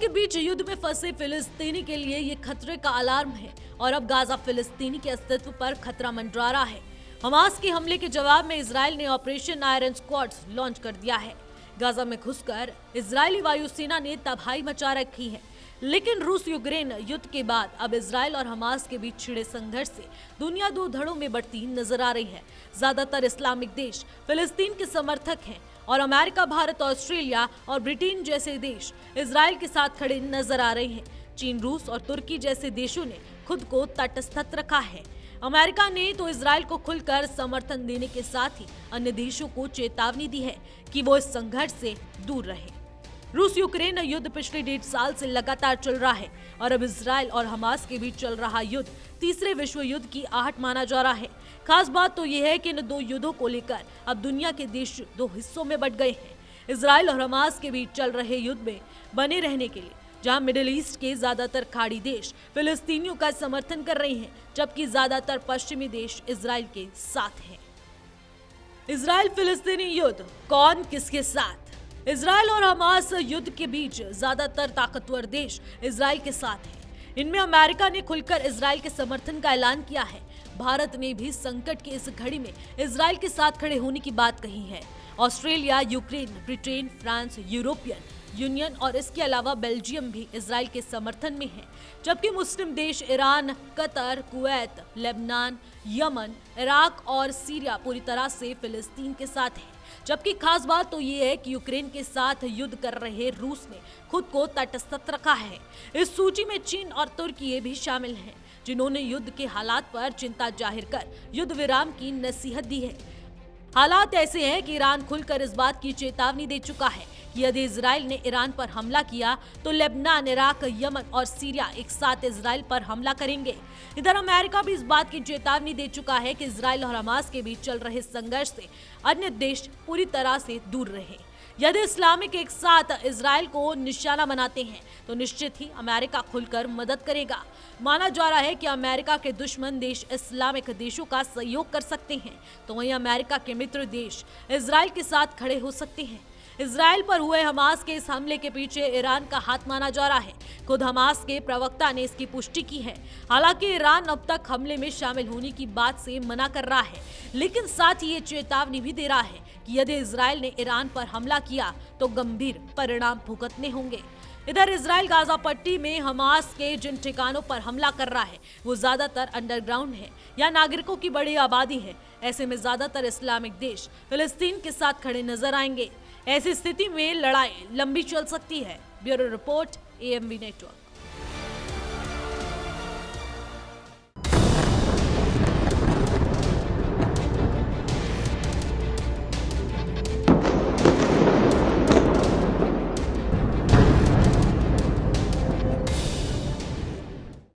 के बीच युद्ध में फंसे फिलिस्तीनी के लिए ये खतरे का अलार्म है और अब गाजा फिलिस्तीनी के अस्तित्व पर खतरा मंडरा रहा है। हमास के हमले के जवाब में इजराइल ने ऑपरेशन आयरन स्क्वाड्स लॉन्च कर दिया है। गाजा में घुसकर इजरायली वायुसेना ने तबाही मचा रखी है। लेकिन रूस यूक्रेन युद्ध के बाद अब इजराइल और हमास के बीच छिड़े संघर्ष से दुनिया दो धड़ों में बढ़ती नजर आ रही है। ज्यादातर इस्लामिक देश फिलिस्तीन के समर्थक हैं और अमेरिका, भारत, ऑस्ट्रेलिया और ब्रिटेन जैसे देश इजराइल के साथ खड़े नजर आ रहे हैं। चीन, रूस और तुर्की जैसे देशों ने खुद को तटस्थ रखा है। अमेरिका ने तो इजराइल को खुलकर समर्थन देने के साथ ही अन्य देशों को चेतावनी दी है कि वो इस संघर्ष से दूर रहे। रूस यूक्रेन युद्ध पिछले 1.5 साल से लगातार चल रहा है और अब इजराइल और हमास के बीच चल रहा युद्ध तीसरे विश्व युद्ध की आहट माना जा रहा है। खास बात तो यह है कि इन दो युद्धों को लेकर अब दुनिया के देश दो हिस्सों में बंट गए हैं। इजराइल और हमास के बीच चल रहे युद्ध में बने रहने के लिए जहां मिडिल ईस्ट के ज्यादातर खाड़ी देश फिलिस्तीनियों का समर्थन कर रहे हैं, जबकि ज्यादातर पश्चिमी देश इजराइल के साथ हैं। इजराइल फिलिस्तीनी युद्ध, कौन किसके साथ? इजराइल और हमास युद्ध के बीच ज्यादातर ताकतवर देश इजराइल के साथ हैं। इनमें अमेरिका ने खुलकर इजराइल के समर्थन का ऐलान किया है। भारत ने भी संकट की इस घड़ी में इजराइल के साथ खड़े होने की बात कही है। Australia, Ukraine, Britain, France, European union और इसके अलावा बेल्जियम भी इजराइल के समर्थन में है, जबकि मुस्लिम देश Iran, Qatar, Kuwait, Lebanon, Yemen, Iraq और सीरिया पूरी तरह से फिलिस्तीन के साथ है। जबकि खास बात तो ये है कि यूक्रेन के साथ युद्ध कर रहे रूस ने खुद को तटस्थ रखा है। इस सूची में चीन और तुर्की भी शामिल हैं, जिन्होंने युद्ध के हालात पर चिंता जाहिर कर युद्ध विराम की नसीहत दी है। हालात ऐसे हैं कि ईरान खुलकर इस बात की चेतावनी दे चुका है कि यदि इजराइल ने ईरान पर हमला किया तो लेबनान, इराक, यमन और सीरिया एक साथ इजराइल पर हमला करेंगे। इधर अमेरिका भी इस बात की चेतावनी दे चुका है कि इजराइल और हमास के बीच चल रहे संघर्ष से अन्य देश पूरी तरह से दूर रहे। यदि इस्लामिक एक साथ इजराइल को निशाना बनाते हैं तो निश्चित ही अमेरिका खुलकर मदद करेगा। माना जा रहा है कि अमेरिका के दुश्मन देश इस्लामिक देशों का सहयोग कर सकते हैं, तो वहीं अमेरिका के मित्र देश इजराइल के साथ खड़े हो सकते हैं। इजराइल पर हुए हमास के इस हमले के पीछे ईरान का हाथ माना जा रहा है। खुद हमास के प्रवक्ता ने इसकी पुष्टि की है। हालांकि ईरान अब तक हमले में शामिल होने की बात से मना कर रहा है, लेकिन साथ ही ये चेतावनी भी दे रहा है कि यदि इजराइल ने ईरान पर हमला किया तो गंभीर परिणाम भुगतने होंगे। इधर इजराइल गाजा पट्टी में हमास के जिन ठिकानों पर हमला कर रहा है वो ज्यादातर अंडरग्राउंड है या नागरिकों की बड़ी आबादी है। ऐसे में ज्यादातर इस्लामिक देश फिलिस्तीन के साथ खड़े नजर आएंगे। ऐसी स्थिति में लड़ाई लंबी चल सकती है। Bureau report, AMV network.